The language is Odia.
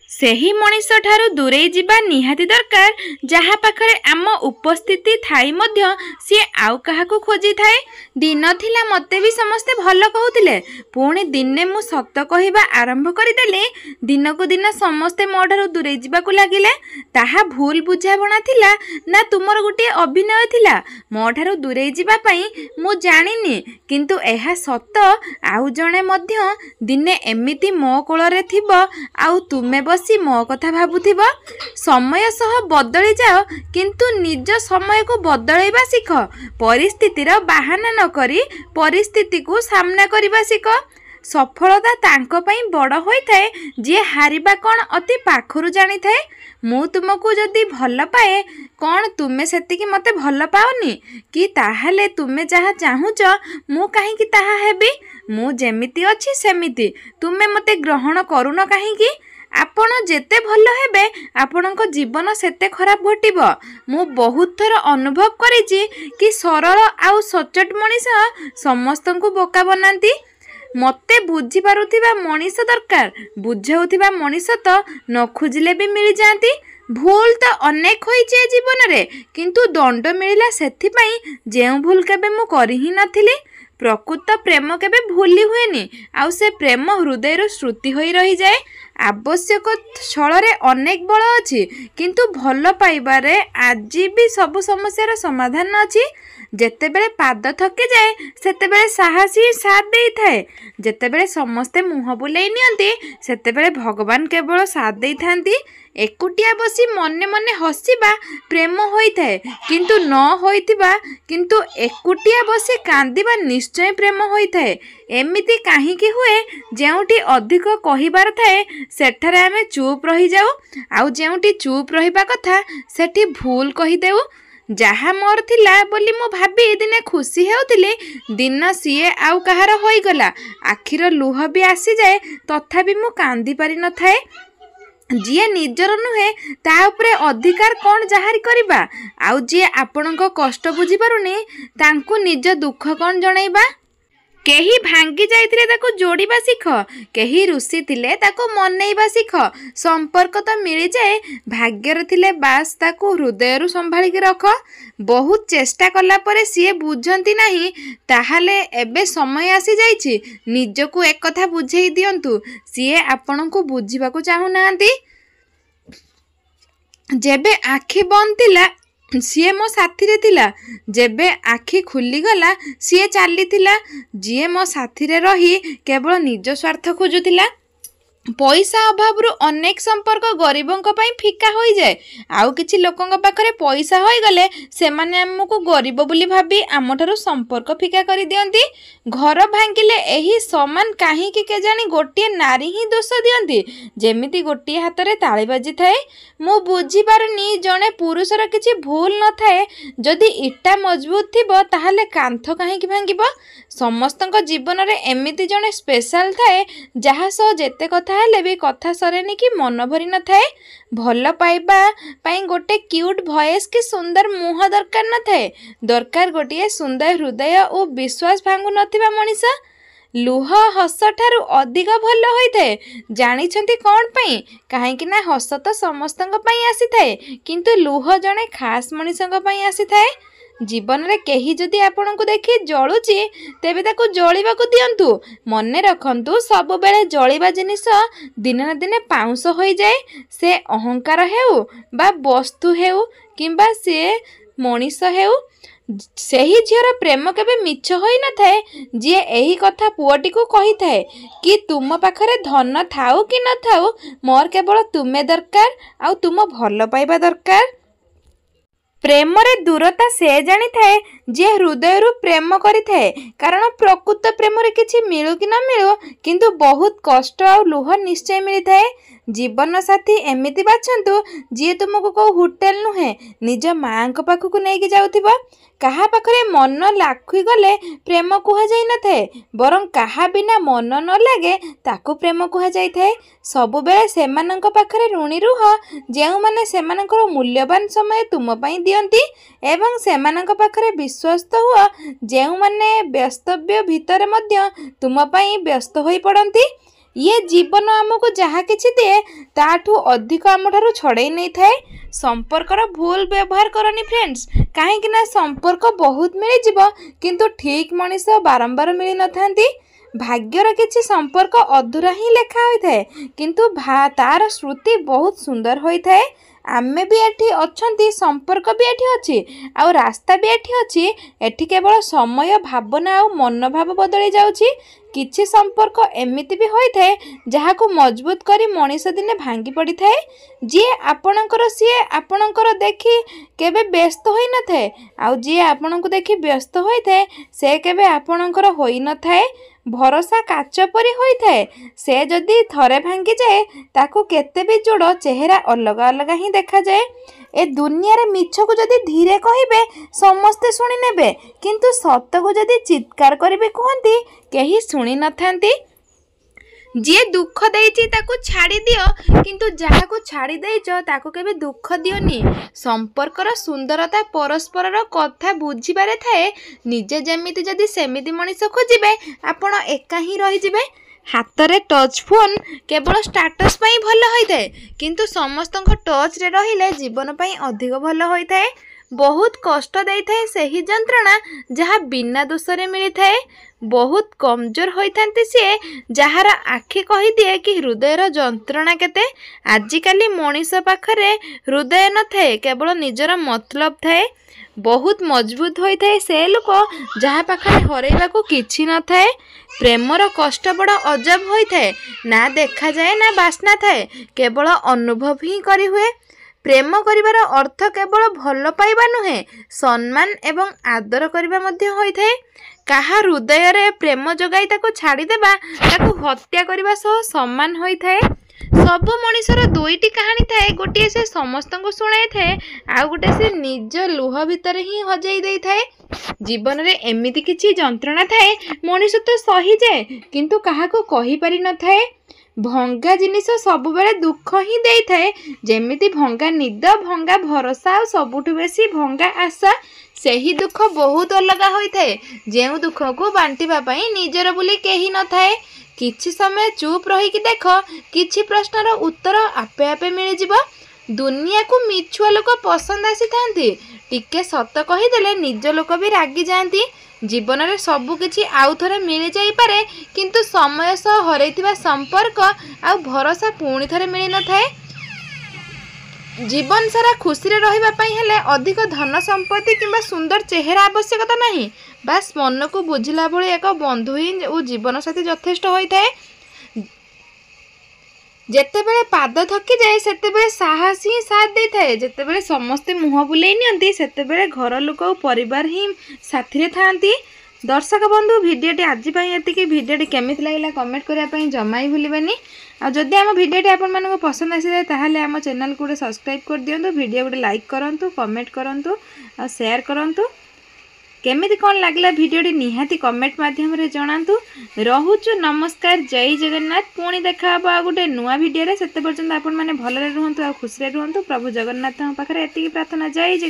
ସେହି ମଣିଷ ଠାରୁ ଦୂରେଇ ଯିବା ନିହାତି ଦରକାର ଯାହା ପାଖରେ ଆମ ଉପସ୍ଥିତି ଥାଇ ମଧ୍ୟ ସିଏ ଆଉ କାହାକୁ ଖୋଜିଥାଏ। ଦିନ ଥିଲା ମୋତେ ବି ସମସ୍ତେ ଭଲ କହୁଥିଲେ, ପୁଣି ଦିନେ ମୁଁ ସତ କହିବା ଆରମ୍ଭ କରିଦେଲି। ଦିନକୁ ଦିନ ସମସ୍ତେ ମୋ ଠାରୁ ଦୂରେଇ ଯିବାକୁ ଲାଗିଲେ। ତାହା ଭୁଲ ବୁଝାବଣା ଥିଲା ନା ତୁମର ଗୋଟିଏ ଅଭିନୟ ଥିଲା ମୋ ଠାରୁ ଦୂରେଇ ଯିବା ପାଇଁ ମୁଁ ଜାଣିନି, କିନ୍ତୁ ଏହା ସତ ଆଉ ଜଣେ ମଧ୍ୟ ଦିନେ ଏମିତି ମୋ କୋଳରେ ଥିବ ଆଉ ତୁମେ ବସି ମୋ କଥା ଭାବୁଥିବ। ସମୟ ସହ ବଦଳି ଯାଅ, କିନ୍ତୁ ନିଜ ସମୟକୁ ବଦଳାଇବା ଶିଖ। ପରିସ୍ଥିତିର ବାହାନା ନ କରି ପରିସ୍ଥିତିକୁ ସାମ୍ନା କରିବା ଶିଖ। ସଫଳତା ତାଙ୍କ ପାଇଁ ବଡ଼ ହୋଇଥାଏ ଯିଏ ହାରିବା କ'ଣ ଅତି ପାଖରୁ ଜାଣିଥାଏ। ମୁଁ ତୁମକୁ ଯଦି ଭଲ ପାଏ, କ'ଣ ତୁମେ ସେତିକି ମୋତେ ଭଲ ପାଅନି କି? ତାହେଲେ ତୁମେ ଯାହା ଚାହୁଁଛ ମୁଁ କାହିଁକି ତାହା ହେବି? ମୁଁ ଯେମିତି ଅଛି ସେମିତି ତୁମେ ମୋତେ ଗ୍ରହଣ କରୁନ କାହିଁକି? ଆପଣ ଯେତେ ଭଲ ହେବେ ଆପଣଙ୍କ ଜୀବନ ସେତେ ଖରାପ ଘଟିବ। ମୁଁ ବହୁତ ଥର ଅନୁଭବ କରିଛି କି ସରଳ ଆଉ ସଚ୍ଚୋଟ ମଣିଷ ସମସ୍ତଙ୍କୁ ବୋକା ବନାନ୍ତି। ମୋତେ ବୁଝିପାରୁଥିବା ମଣିଷ ଦରକାର, ବୁଝାଉଥିବା ମଣିଷ ତ ନ ଖୋଜିଲେ ବି ମିଳିଯାଆନ୍ତି। ଭୁଲ ତ ଅନେକ ହୋଇଛି ଏ ଜୀବନରେ, କିନ୍ତୁ ଦଣ୍ଡ ମିଳିଲା ସେଥିପାଇଁ ଯେଉଁ ଭୁଲ କେବେ ମୁଁ କରି ହିଁ ନଥିଲି। ପ୍ରକୃତ ପ୍ରେମ କେବେ ଭୁଲି ହୁଏନି, ଆଉ ସେ ପ୍ରେମ ହୃଦୟରୁ ସ୍ମୃତି ହୋଇ ରହିଯାଏ। ଆବଶ୍ୟକ ଛଳରେ ଅନେକ ବଳ ଅଛି, କିନ୍ତୁ ଭଲ ପାଇବାରେ ଆଜି ବି ସବୁ ସମସ୍ୟାର ସମାଧାନ ଅଛି। ଯେତେବେଳେ ପାଦ ଥକିଯାଏ ସେତେବେଳେ ସାହସ ହିଁ ସାଥ ଦେଇଥାଏ। ଯେତେବେଳେ ସମସ୍ତେ ମୁହଁ ବୁଲେଇ ନିଅନ୍ତି ସେତେବେଳେ ଭଗବାନ କେବଳ ସାଥ ଦେଇଥାନ୍ତି। ଏକୁଟିଆ ବସି ମନେ ମନେ ହସିବା ପ୍ରେମ ହୋଇଥାଏ, କିନ୍ତୁ ନ ହୋଇଥିବା କିନ୍ତୁ ଏକୁଟିଆ ବସି କାନ୍ଦିବା ନିଶ୍ଚୟ ପ୍ରେମ ହୋଇଥାଏ। ଏମିତି କାହିଁକି ହୁଏ? ଯେଉଁଠି ଅଧିକ କହିବାର ଥାଏ ସେଠାରେ ଆମେ ଚୁପ୍ ରହିଯାଉ, ଆଉ ଯେଉଁଠି ଚୁପ୍ ରହିବା କଥା ସେଠି ଭୁଲ କହିଦେଉ। ଯାହା ମୋର ଥିଲା ବୋଲି ମୁଁ ଭାବି ଦିନେ ଖୁସି ହେଉଥିଲି, ଦିନ ସିଏ ଆଉ କାହାର ହୋଇଗଲା। ଆଖିର ଲୁହ ବି ଆସିଯାଏ, ତଥାପି ମୁଁ କାନ୍ଦି ପାରିନଥାଏ। ଯିଏ ନିଜର ନୁହେଁ ତା ଉପରେ ଅଧିକାର କ'ଣ ଜାହାରି କରିବା? ଆଉ ଯିଏ ଆପଣଙ୍କ କଷ୍ଟ ବୁଝିପାରୁନି ତାଙ୍କୁ ନିଜ ଦୁଃଖ କ'ଣ ଜଣାଇବା? କେହି ଭାଙ୍ଗି ଯାଇଥିଲେ ତାକୁ ଯୋଡ଼ିବା ଶିଖ, କେହି ରୁଷିଥିଲେ ତାକୁ ମନେଇବା ଶିଖ। ସମ୍ପର୍କ ତ ମିଳିଯାଏ, ଭାଗ୍ୟରେ ଥିଲେ ବାସ୍ ତାକୁ ହୃଦୟରୁ ସମ୍ଭାଳିକି ରଖ। ବହୁତ ଚେଷ୍ଟା କଲା ପରେ ସିଏ ବୁଝନ୍ତି ନାହିଁ, ତାହେଲେ ଏବେ ସମୟ ଆସିଯାଇଛି ନିଜକୁ ଏକଥା ବୁଝେଇ ଦିଅନ୍ତୁ, ସିଏ ଆପଣଙ୍କୁ ବୁଝିବାକୁ ଚାହୁଁନାହାନ୍ତି। ଯେବେ ଆଖି ବନ୍ଦ ଥିଲା ସିଏ ମୋ ସାଥିରେ ଥିଲା, ଯେବେ ଆଖି ଖୋଲିଗଲା ସିଏ ଚାଲିଥିଲା। ଯିଏ ମୋ ସାଥିରେ ରହି କେବଳ ନିଜ ସ୍ୱାର୍ଥ ଖୋଜୁଥିଲା। ପଇସା ଅଭାବରୁ ଅନେକ ସମ୍ପର୍କ ଗରିବଙ୍କ ପାଇଁ ଫିକା ହୋଇଯାଏ। ଆଉ କିଛି ଲୋକଙ୍କ ପାଖରେ ପଇସା ହୋଇଗଲେ ସେମାନେ ଆମକୁ ଗରିବ ବୋଲି ଭାବି ଆମଠାରୁ ସମ୍ପର୍କ ଫିକା କରିଦିଅନ୍ତି। ଘର ଭାଙ୍ଗିଲେ ଏହି ସମାନ କାହିଁକି କେଜାଣି ଗୋଟିଏ ନାରୀ ହିଁ ଦୋଷ ଦିଅନ୍ତି, ଯେମିତି ଗୋଟିଏ ହାତରେ ତାଳି ବାଜିଥାଏ। ମୁଁ ବୁଝିପାରୁନି ଜଣେ ପୁରୁଷର କିଛି ଭୁଲ ନଥାଏ, ଯଦି ଇଟା ମଜବୁତ ଥିବ ତାହେଲେ କାନ୍ଥ କାହିଁକି ଭାଙ୍ଗିବ? ସମସ୍ତଙ୍କ ଜୀବନରେ ଏମିତି ଜଣେ ସ୍ପେଶାଲ ଥାଏ ଯାହା ସହ ଯେତେ କଥା ହେଲେ ବି କଥା ସରେନି କି ମନ ଭରି ନଥାଏ। ଭଲ ପାଇବା ପାଇଁ ଗୋଟେ କ୍ୟୁଟ୍ ଭଏସ୍ କି ସୁନ୍ଦର ମୁହଁ ଦରକାର ନଥାଏ, ଦରକାର ଗୋଟିଏ ସୁନ୍ଦର ହୃଦୟ ଓ ବିଶ୍ୱାସ ଭାଙ୍ଗୁ ନଥିବା ମଣିଷ। ଲୁହ ହସ ଠାରୁ ଅଧିକ ଭଲ ହୋଇଥାଏ। ଜାଣିଛନ୍ତି କ'ଣ ପାଇଁ? କାହିଁକି ନା ହସ ତ ସମସ୍ତଙ୍କ ପାଇଁ ଆସିଥାଏ, କିନ୍ତୁ ଲୁହ ଜଣେ ଖାସ୍ ମଣିଷଙ୍କ ପାଇଁ ଆସିଥାଏ। ଜୀବନରେ କେହି ଯଦି ଆପଣଙ୍କୁ ଦେଖି ଜଳୁଛି ତେବେ ତାକୁ ଜଳିବାକୁ ଦିଅନ୍ତୁ। ମନେ ରଖନ୍ତୁ, ସବୁବେଳେ ଜଳିବା ଜିନିଷ ଦିନେ ନା ଦିନେ ପାଉଁଶ ହୋଇଯାଏ। ସେ ଅହଙ୍କାର ହେଉ ବା ବସ୍ତୁ ହେଉ କିମ୍ବା ସେ ମଣିଷ ହେଉ। ସେହି ଝିଅର ପ୍ରେମ କେବେ ମିଛ ହୋଇନଥାଏ ଯିଏ ଏହି କଥା ପୁଅଟିକୁ କହିଥାଏ କି ତୁମ ପାଖରେ ଧନ ଥାଉ କି ନଥାଉ ମୋର କେବଳ ତୁମେ ଦରକାର ଆଉ ତୁମ ଭଲ ପାଇବା ଦରକାର। ପ୍ରେମରେ ଦୂରତା ସେ ଜାଣିଥାଏ ଯିଏ ହୃଦୟରୁ ପ୍ରେମ କରିଥାଏ, କାରଣ ପ୍ରକୃତ ପ୍ରେମରେ କିଛି ମିଳୁ କି ନ ମିଳୁ କିନ୍ତୁ ବହୁତ କଷ୍ଟ ଆଉ ଲୁହ ନିଶ୍ଚୟ ମିଳିଥାଏ। ଜୀବନ ସାଥୀ ଏମିତି ବାଛନ୍ତୁ ଯିଏ ତୁମକୁ କେଉଁ ହୋଟେଲ ନୁହେଁ ନିଜ ମାଆଙ୍କ ପାଖକୁ ନେଇକି ଯାଉଥିବ। କାହା ପାଖରେ ମନ ଲାଖିଗଲେ ପ୍ରେମ କୁହାଯାଇନଥାଏ, ବରଂ କାହା ବିନା ମନ ନ ଲାଗେ ତାକୁ ପ୍ରେମ କୁହାଯାଇଥାଏ। ସବୁବେଳେ ସେମାନଙ୍କ ପାଖରେ ଋଣୀ ରୁହ ଯେଉଁମାନେ ସେମାନଙ୍କର ମୂଲ୍ୟବାନ ସମୟ ତୁମ ପାଇଁ ଦିଅନ୍ତି, ଏବଂ ସେମାନଙ୍କ ପାଖରେ ବିଶ୍ୱସ୍ତ ହୁଅ ଯେଉଁମାନେ ବ୍ୟସ୍ତବ୍ୟ ଭିତରେ ମଧ୍ୟ ତୁମ ପାଇଁ ବ୍ୟସ୍ତ ହୋଇ ପଡ଼ନ୍ତି। ये जीवन आमको जहाँ किछि दिए ताठू अधिक आमठारू छड़ाई नहीं थाए। संपर्कर भूल व्यवहार करनी फ्रेंड्स, कहीं ना संपर्क बहुत मिल जीव किंतु ठीक मनीष बारंबार मिल न थांती। भाग्यर किछि संपर्क अधूरा ही लेखा होता है किंतु तार स्मृति बहुत सुंदर होता है। आमे भी एठी अच्छी, संपर्क भी एठी अच्छी, आउ रास्ता भी एठी अच्छी। एठी केवल समय भावना आउ मनोभाव बदली जाउछि। किछि संपर्क एमिति भी होता है जहाकू मजबूत करी मनीष दिने भांगी पड़ी थाए। जी आपणकर सी आपणकर देखी केबे व्यस्त होई न थाए, आउ जी आपणको देखी व्यस्त होई थाए से केबे आपणकर होई न थाए। भरोसा काच परी होई थाए, से जदि थरे भांगी जाए ताकू केते भी जोड़ चेहरा अलग अलग ही देखा जाए। ए दुनिया रे मिछ को जदि धीरे कहिबे समस्ते सुनी नेबे किंतु सत्य को जदि चित्कार करिबे कहंती केही सुनी न थांती। जी दुख देइछि ताकू छाड़ी दियो किंतु जहाकू छाड़ी देइछो ताकू केबे दुख दियोनी। संपर्कर सुंदरता परस्पर कथा बुझिबारे थाए। निजे जेमिति जदि सेमिति मनीष खोजिबे आपण एका ही रही जिबे। हाथ रे टच फोन केवल स्टाटस पाई भल होइथाए किंतु समस्तक टच रे रहिले जीवन पाई अधिक भल होइथाए। बहुत कष्ट देइथाए सही जंत्रणा जहाँ बिना दोषरे मिलिथाए। बहुत कमजोर होइथांती सी जहार आखि कही दिए कि हृदयर जंत्रणा केते। आजिकाली मनीष पाखरे हृदय न थाए, केवल निजर मतलब थाए। बहुत मजबूत होइथाए से लोक जहाँ पाखरे हरैबा को किछि न थाए। प्रेमर कष्ट बड़ अजब होइथाए, ना देखा जाए ना बासना थाए, केवल अनुभव ही करी हुए। प्रेम करिवार अर्थ केवल भल पाइबा नुहे, सम्मान एवं आदर करिबा मध्य होइथाए। काहा हृदय रे प्रेम जगाई ताको छाड़ी देबा ताको हत्या करिबा सह सम्मान होइथाए। सब मनीषर दुईटी कहानी थाए, गोटे से समस्त को शुणाई थाए, आउ गोटे से निज लुह भितर ही हजाई देई थाए। जीवन रे एमिति किछि जंत्रणा थाए मनीष तो सही जाए किंतु काहाको कहि पारि न थाए। भंगा जिनिस सब बेले दुख ही देई थाए, जेमिति भंगा निद, भंगा भरोसा, सबुठु बेसी भंगा आशा। सही दुख बहुत अलग होई थाए, जेउ दुख को बांटिबा पई निजर बोली केही न थाए। किछि समय चुप रही कि देख, किछि प्रश्नर उत्तर आपे आपे मिल जिवो। दुनिया को मिछुआ लोक पसंद आसी थांती, टिके सत कहीदेले निज लोक भी रागी जाती। जीवन में सबु किछि आउ थरे मिल जाई पारे किंतु समय सह हरैथिबा संपर्क आउ भरोसा पुणी थरे मिल न थाए। जीवन सारा खुशी रे रहिबा पई हेले अधिक धन संपत्ति किंबा सुंदर चेहरा आवश्यकता नहीं, बास मन को बुझिला भली एक बंधु ही ओ जीवन साथी यथेष्ट होइथाए। जेतेबेले पाद थकी जाए सेतेबेले साहस ही साथ दे थाए। जेतेबेले समस्ते मुह बुलाई नियंती सेतेबेले घर लोक और परिवार ही साथी रे थांती। दर्शक बंधु भिडियोटी आज ये भिडियोटी केमिति लागला कमेंट करने जमा ही भूलि। आ जदि आम भिडियोटी आपण मानक पसंद आसी जाए ताहले आम चैनल को सब्सक्राइब कर दियंतु, भिडियो गोटे लाइक करंतु, कमेंट करंतु आ शेयर करंतु। केमिति कौन लागला भिडियोटी निहाती कमेंट माध्यम रे जणांतु। रहुचु नमस्कार, जय जगन्नाथ। पुणी देखा आ गोटे नुआ भिडियो रे। सेते पर्यंत आपण माने भलरे रुहंतु आ खुशी रे रुहंतु। प्रभु जगन्नाथ पाखरे एतिकी प्रार्थना। जय जगन्नाथ।